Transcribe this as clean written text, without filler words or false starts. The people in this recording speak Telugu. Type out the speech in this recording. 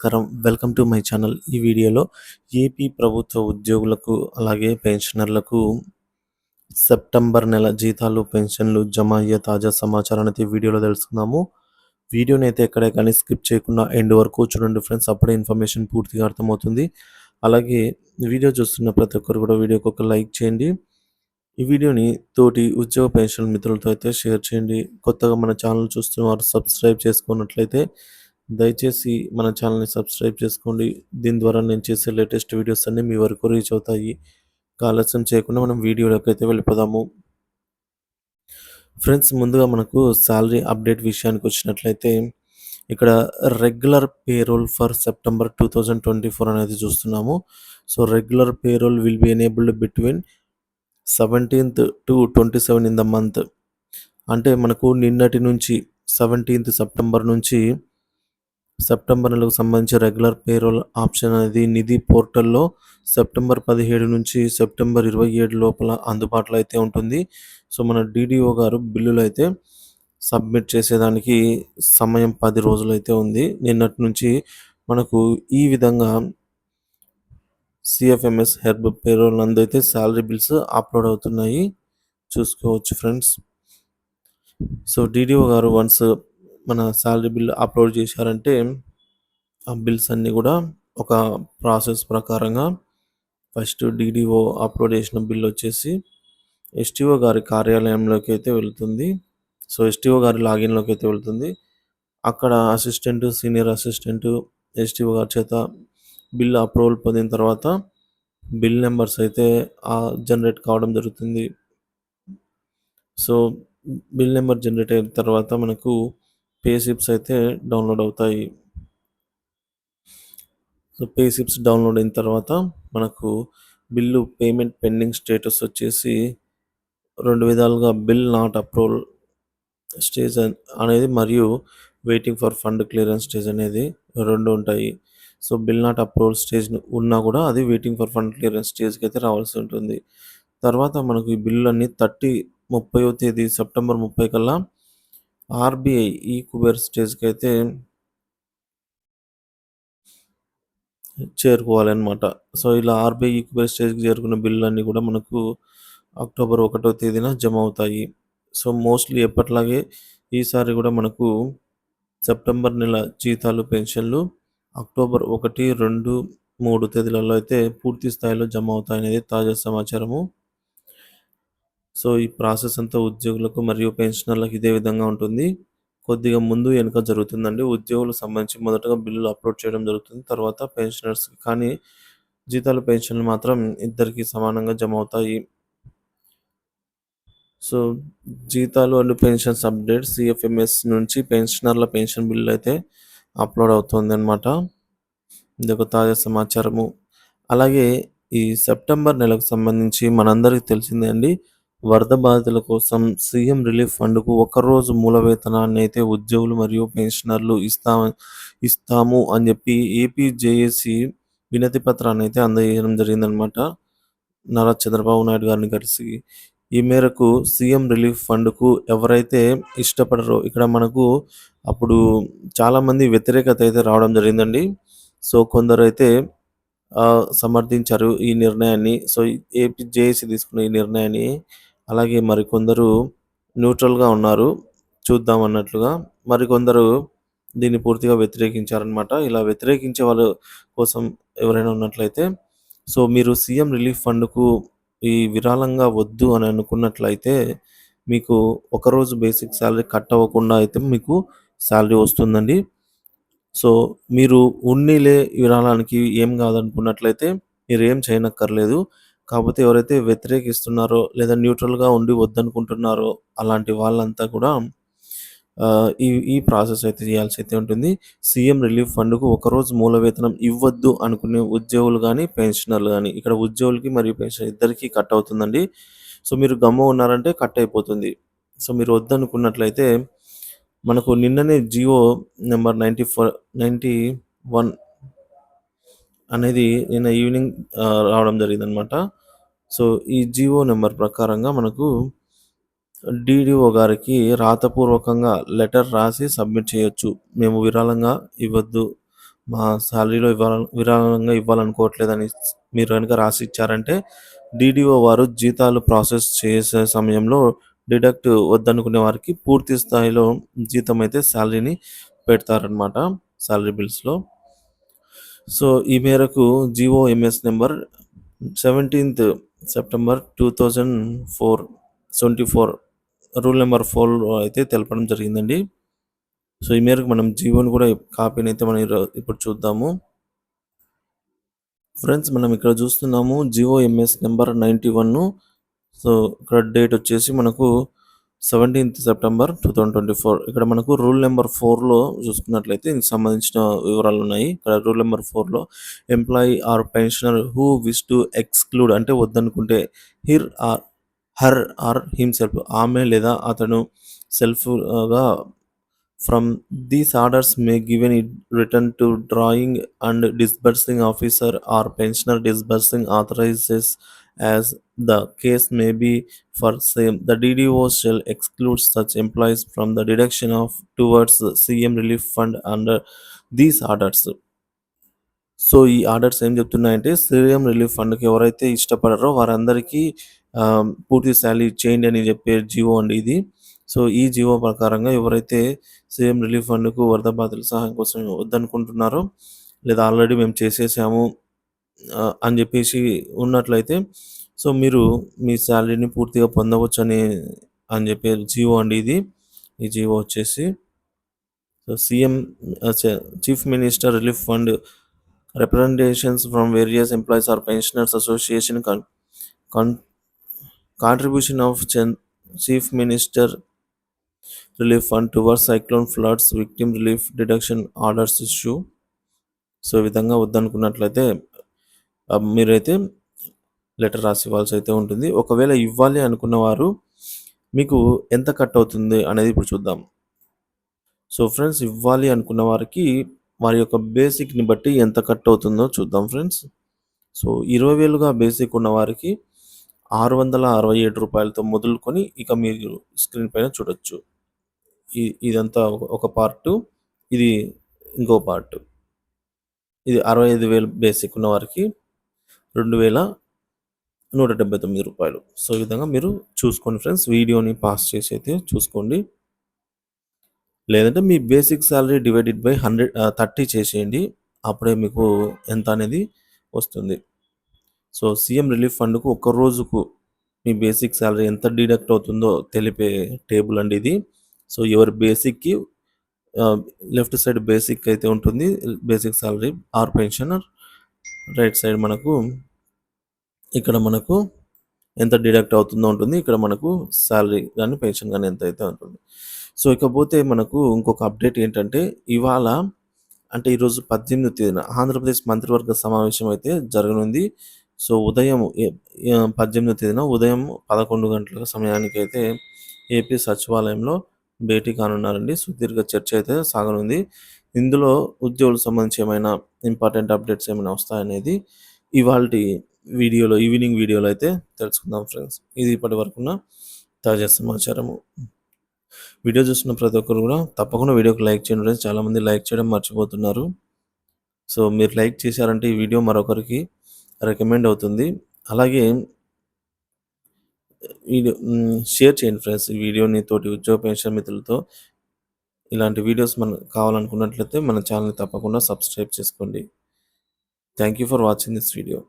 నమస్కారం. Welcome to my channel. ఈ వీడియోలో ఏపీ ప్రభుత్వ ఉద్యోగులకు, అలాగే పెన్షనర్లకు సెప్టెంబర్ నెల జీతాలు, పెన్షన్లు జమ అయ్యే తాజా సమాచారాన్నయితే వీడియోలో తెలుసుకుందాము. వీడియోనైతే ఎక్కడే కానీ స్కిప్ చేయకుండా ఎండ్ వరకు చూడండి ఫ్రెండ్స్. అప్పుడే ఇన్ఫర్మేషన్ పూర్తిగా అర్థమవుతుంది. అలాగే వీడియో చూస్తున్న ప్రతి ఒక్కరు కూడా వీడియోకి ఒక లైక్ చేయండి. ఈ వీడియోని తోటి ఉద్యోగ పెన్షన్ మిత్రులతో అయితే షేర్ చేయండి. కొత్తగా మన ఛానల్ చూస్తున్న వారు సబ్స్క్రైబ్ చేసుకున్నట్లయితే దయచేసి మన ఛానల్ని సబ్స్క్రైబ్ చేసుకోండి. దీని ద్వారా నేను చేసే లేటెస్ట్ వీడియోస్ అన్నీ మీ వరకు రీచ్ అవుతాయి. ఆలస్యం చేయకుండా మనం వీడియోలోకి అయితే వెళ్ళిపోదాము. ఫ్రెండ్స్, ముందుగా మనకు శాలరీ అప్డేట్ విషయానికి వచ్చినట్లయితే ఇక్కడ రెగ్యులర్ పేరోల్ ఫర్ సెప్టెంబర్ 2024 అనేది చూస్తున్నాము. So regular payroll will be enabled between 17th to 27 in the month. అంటే మనకు నిన్నటి నుంచి 17th సెప్టెంబర్ నుంచి సెప్టెంబర్ నెలకు సంబంధించి రెగ్యులర్ పేరోల్ ఆప్షన్ అనేది నిధి పోర్టల్లో సెప్టెంబర్ 17 నుంచి సెప్టెంబర్ 27 లోపల అందుబాటులో అయితే ఉంటుంది. సో మన డీడీఓ గారు బిల్లులు అయితే సబ్మిట్ చేసేదానికి సమయం 10 రోజులు అయితే ఉంది. నిన్నటి నుంచి మనకు ఈ విధంగా సిఎఫ్ఎంఎస్ హెర్బ్ పేరోల్ నందైతే శాలరీ బిల్స్ అప్లోడ్ అవుతున్నాయి, చూసుకోవచ్చు ఫ్రెండ్స్. సో డీడీఓ గారు వన్స్ మన శాలరీ బిల్ అప్లోడ్ చేశారంటే ఆ బిల్స్ అన్నీ కూడా ఒక ప్రాసెస్ ప్రకారంగా ఫస్ట్ డీడీఓ అప్లోడ్ చేసిన బిల్ వచ్చేసి ఎస్టీఓ గారి కార్యాలయంలోకి అయితే వెళ్తుంది. సో ఎస్టీఓ గారి లాగిన్లోకి అయితే వెళ్తుంది. అక్కడ అసిస్టెంట్, సీనియర్ అసిస్టెంట్ ఎస్టీఓ గారి చేత బిల్ అప్రూవల్ పొందిన తర్వాత బిల్ నెంబర్స్ అయితే జనరేట్ కావడం జరుగుతుంది. సో బిల్ నెంబర్ జనరేట్ అయిన తర్వాత మనకు పే స్లిప్స్ అయితే డౌన్లోడ్ అవుతాయి. సో పే స్లిప్స్ డౌన్లోడ్ అయిన తర్వాత మనకు బిల్లు పేమెంట్ పెండింగ్ స్టేటస్ వచ్చేసి రెండు విధాలుగా బిల్ నాట్ అప్రూవల్ స్టేజ్ అనేది మరియు waiting for fund clearance stage అనేది రెండు ఉంటాయి. So bill not approval stage ఉన్నా కూడా అది వెయిటింగ్ ఫర్ ఫండ్ క్లియరెన్స్ స్టేజ్కి అయితే రావాల్సి ఉంటుంది. తర్వాత మనకు ఈ బిల్లు అన్ని 30వ తేదీ సెప్టెంబర్ 30 కల్లా ఆర్బీఐ ఈ కుబేర్ స్టేజ్కి అయితే చేరుకోవాలన్నమాట. సో ఇలా ఆర్బీఐ ఈ కుబేర్ స్టేజ్కి చేరుకున్న బిల్లు అన్నీ కూడా మనకు అక్టోబర్ 1వ తేదీన జమ అవుతాయి. సో మోస్ట్లీ ఎప్పట్లాగే ఈసారి కూడా మనకు సెప్టెంబర్ నెల జీతాలు, పెన్షన్లు అక్టోబర్ 1, 2, 3 తేదీలలో అయితే పూర్తి స్థాయిలో జమ అవుతాయనేది తాజా సమాచారము. సో ఈ ప్రాసెస్ అంతా ఉద్యోగులకు మరియు పెన్షనర్లకు ఇదే విధంగా ఉంటుంది. కొద్దిగా ముందు వెనుక జరుగుతుందండి. ఉద్యోగులకు సంబంధించి మొదటగా బిల్లులు అప్లోడ్ చేయడం జరుగుతుంది, తర్వాత పెన్షనర్స్. కానీ జీతాలు, పెన్షన్లు మాత్రం ఇద్దరికి సమానంగా జమ అవుతాయి. సో జీతాలు అండ్ పెన్షన్స్ అప్డేట్ సిఎఫ్ఎంఎస్ నుంచి పెన్షనర్ల పెన్షన్ బిల్లు అయితే అప్లోడ్ అవుతుంది అనమాట. ఇది ఒక తాజా సమాచారము. అలాగే ఈ సెప్టెంబర్ నెలకు సంబంధించి మనందరికీ తెలిసిందే అండి, వరద బాధితుల కోసం సీఎం రిలీఫ్ ఫండ్కు ఒకరోజు మూల వేతనాన్ని అయితే ఉద్యోగులు మరియు పెన్షనర్లు ఇస్తాము అని చెప్పి ఏపీ జేఏసీ వినతి పత్రాన్ని అయితే అందజేయడం జరిగిందనమాట, నారా చంద్రబాబు నాయుడు గారిని కలిసి. ఈ మేరకు సీఎం రిలీఫ్ ఫండ్కు ఎవరైతే ఇష్టపడరో, ఇక్కడ మనకు అప్పుడు చాలామంది వ్యతిరేకత అయితే రావడం జరిగిందండి. సో కొందరు అయితే సమర్థించారు ఈ నిర్ణయాన్ని. సో ఏపీ జేఏసీ తీసుకున్న ఈ నిర్ణయాన్ని. అలాగే మరికొందరు న్యూట్రల్గా ఉన్నారు, చూద్దాం అన్నట్లుగా. మరికొందరు దీన్ని పూర్తిగా వ్యతిరేకించారనమాట. ఇలా వ్యతిరేకించే వాళ్ళ కోసం ఎవరైనా ఉన్నట్లయితే, సో మీరు సీఎం రిలీఫ్ ఫండ్కు ఈ విరాళంగా వద్దు అని అనుకున్నట్లయితే మీకు ఒకరోజు బేసిక్ శాలరీ కట్ అవ్వకుండా అయితే మీకు శాలరీ వస్తుందండి. సో మీరు ఉన్నీలే విరాళానికి ఏం కాదనుకున్నట్లయితే మీరు ఏం చేయనక్కర్లేదు. కాకపోతే ఎవరైతే వ్యతిరేకిస్తున్నారో లేదా న్యూట్రల్గా ఉండి వద్దనుకుంటున్నారో అలాంటి వాళ్ళంతా కూడా ఈ ప్రాసెస్ అయితే చేయాల్సి అయితే ఉంటుంది. సీఎం రిలీఫ్ ఫండ్కు ఒకరోజు మూల వేతనం ఇవ్వద్దు అనుకునే ఉద్యోగులు కానీ, పెన్షనర్లు కానీ, ఇక్కడ ఉద్యోగులకి మరియు పెన్షన్ ఇద్దరికీ కట్ అవుతుందండి. సో మీరు గమ్ము ఉన్నారంటే కట్ అయిపోతుంది. సో మీరు వద్దనుకున్నట్లయితే మనకు నిన్ననే జియో నెంబర్ 91 అనేది నిన్న ఈవినింగ్ రావడం జరిగిందనమాట. సో ఈ జియో నెంబర్ ప్రకారంగా మనకు డీడీఓ గారికి రాతపూర్వకంగా లెటర్ రాసి సబ్మిట్ చేయొచ్చు. మేము విరాళంగా ఇవ్వద్దు, మా సాలరీలో విరాళంగా ఇవ్వాలనుకోవట్లేదని మీరు గనుక రాసి ఇచ్చారంటే డీడీఓ వారు జీతాలు ప్రాసెస్ చేసే సమయంలో డిడక్ట్ వద్దనుకునే వారికి పూర్తి స్థాయిలో జీతం అయితే సాలరీని పెడతారనమాట సాలరీ బిల్స్‌లో. సో, ఈ మేరకు జీఓఎంఎస్ నంబర్ 17థ్ సెప్టెంబర్ 2024 రూల్ నంబర్ 4లో అయితే తెలపడం జరిగిందండి. సో, ఈ మేరకు మనం జీవోని కూడా కాపీనైతే మనం ఇప్పుడు చూద్దాము. ఫ్రెండ్స్ మనం ఇక్కడ చూస్తున్నాము జీఓఎంఎస్ నంబర్ 91. సో, ఇక్కడ డేట్ వచ్చేసి మనకు 17థ్ సెప్టెంబర్ 2024. ఇక్కడ మనకు రూల్ నంబర్ 4లో చూసుకున్నట్లయితే దీనికి సంబంధించిన వివరాలున్నాయి. ఇక్కడ రూల్ నంబర్ 4లో employee or pensioner who wish to exclude అంటే వద్దనుకుంటే her or her or himself ఆమె లేదా అతను సెల్ఫ్‌గా from these orders may given it written to drawing and disbursing officer or pensioner disbursing authorizes as the case may be for same. The DDO shall exclude such employees from the deduction of towards the CM relief fund under these orders. So, ఈ ఆర్డర్స్ ఏం చెప్తున్నాయంటే సీఎం రిలీఫ్ ఫండ్‌కి ఎవరైతే ఇష్టపడరో వారందరికీ పూర్తి సాలరీ ఇచ్చేయండి అని చెప్పే జీవో అండి ఇది. సో, ఈ జీవో ప్రకారంగా ఎవరైతే సీఎం రిలీఫ్ ఫండ్‌కు వరద బాధితుల సహాయం కోసం వద్దనుకుంటున్నారో లేదా ఆల్రెడీ మేము చేసేసాము అని చెప్పేసి ఉన్నట్లయితే సో, మీరు మీ సాలరీని పూర్తిగా పొందవచ్చని అని చెప్పే జీవో అండి ఇది. ఈ జీవో వచ్చేసి so, CM chief minister relief fund representations from various employees or pensioners association con- contribution of chief minister relief fund towards cyclone floods victim relief deduction orders issue. So ఈ విధంగా వద్దనుకున్నట్లయితే మీరైతే లెటర్ రాసి ఇవ్వాల్సి అయితే ఉంటుంది. ఒకవేళ ఇవ్వాలి అనుకున్న వారు మీకు ఎంత కట్ అవుతుంది అనేది ఇప్పుడు చూద్దాం. సో ఫ్రెండ్స్ ఇవ్వాలి అనుకున్న వారికి వారి యొక్క బేసిక్‌ని బట్టి ఎంత కట్ అవుతుందో చూద్దాం ఫ్రెండ్స్. సో 20,000గా బేసిక్ ఉన్న వారికి రూ. 667తో మొదలుకొని ఇక మీరు స్క్రీన్ పైన చూడొచ్చు. ఇదంతా ఒక పార్టు. ఇది ఇంకో పార్ట్. ఇది 65,000 బేసిక్ ఉన్న వారికి రూ. 2,179. సో, ఈ విధంగా మీరు చూసుకోండి ఫ్రెండ్స్. వీడియోని పాజ్ చేసి అయితే చూసుకోండి. లేదంటే మీ బేసిక్ సాలరీ డివైడెడ్ బై 30 చేసేయండి. అప్పుడే మీకు ఎంత అనేది వస్తుంది. సో, సీఎం రిలీఫ్ ఫండ్‌కు ఒక్క రోజుకు మీ బేసిక్ సాలరీ ఎంత డిడక్ట్ అవుతుందో తెలిపే టేబుల్ అండి ఇది. సో, ఎవరి బేసిక్‌కి లెఫ్ట్ సైడ్ బేసిక్ అయితే ఉంటుంది. Basic salary or pensioner. Right side మనకు ఇక్కడ మనకు ఎంత డిడక్ట్ అవుతుందో ఉంటుంది. ఇక్కడ మనకు సాలరీ గాని, పెన్షన్ గాని ఎంతైతే ఉంటుంది. సో, ఇకపోతే మనకు ఇంకొక అప్డేట్ ఏంటంటే ఇవాళ అంటే ఈరోజు 18వ తేదీన ఆంధ్రప్రదేశ్ మంత్రివర్గ సమావేశం అయితే జరగనుంది. సో, ఉదయం 18వ తేదీన ఉదయం 11 గంటల సమయానికైతే ఏపీ సచివాలయంలో భేటీ కానున్నారండి. సుదీర్ఘ చర్చ అయితే సాగనుంది. ఇందులో ఉద్యోగులకు సంబంధించి ఏమైనా ఇంపార్టెంట్ అప్డేట్స్ ఏమైనా వస్తాయనేది ఇవాల్టి వీడియోలో ఈవినింగ్ వీడియోలో అయితే తెలుసుకుందాం ఫ్రెండ్స్. ఇది ఇప్పటి వరకున్న తాజా సమాచారము. వీడియో చూస్తున్న ప్రతి ఒక్కరు కూడా తప్పకుండా వీడియోకి లైక్ చేయండి ఫ్రెండ్స్. చాలామంది లైక్ చేయడం మర్చిపోతున్నారు. సో, మీరు లైక్ చేశారంటే ఈ వీడియో మరొకరికి రికమెండ్ అవుతుంది. అలాగే షేర్ చేయండి ఫ్రెండ్స్ ఈ వీడియోని తోటి ఉద్యోగ పెన్షన్ మిత్రులతో. ఇలాంటి వీడియోస్ మనకు కావాలనుకున్నట్లయితే మన ఛానల్‌ని తప్పకుండా సబ్స్క్రైబ్ చేసుకోండి. Thank you for watching this video.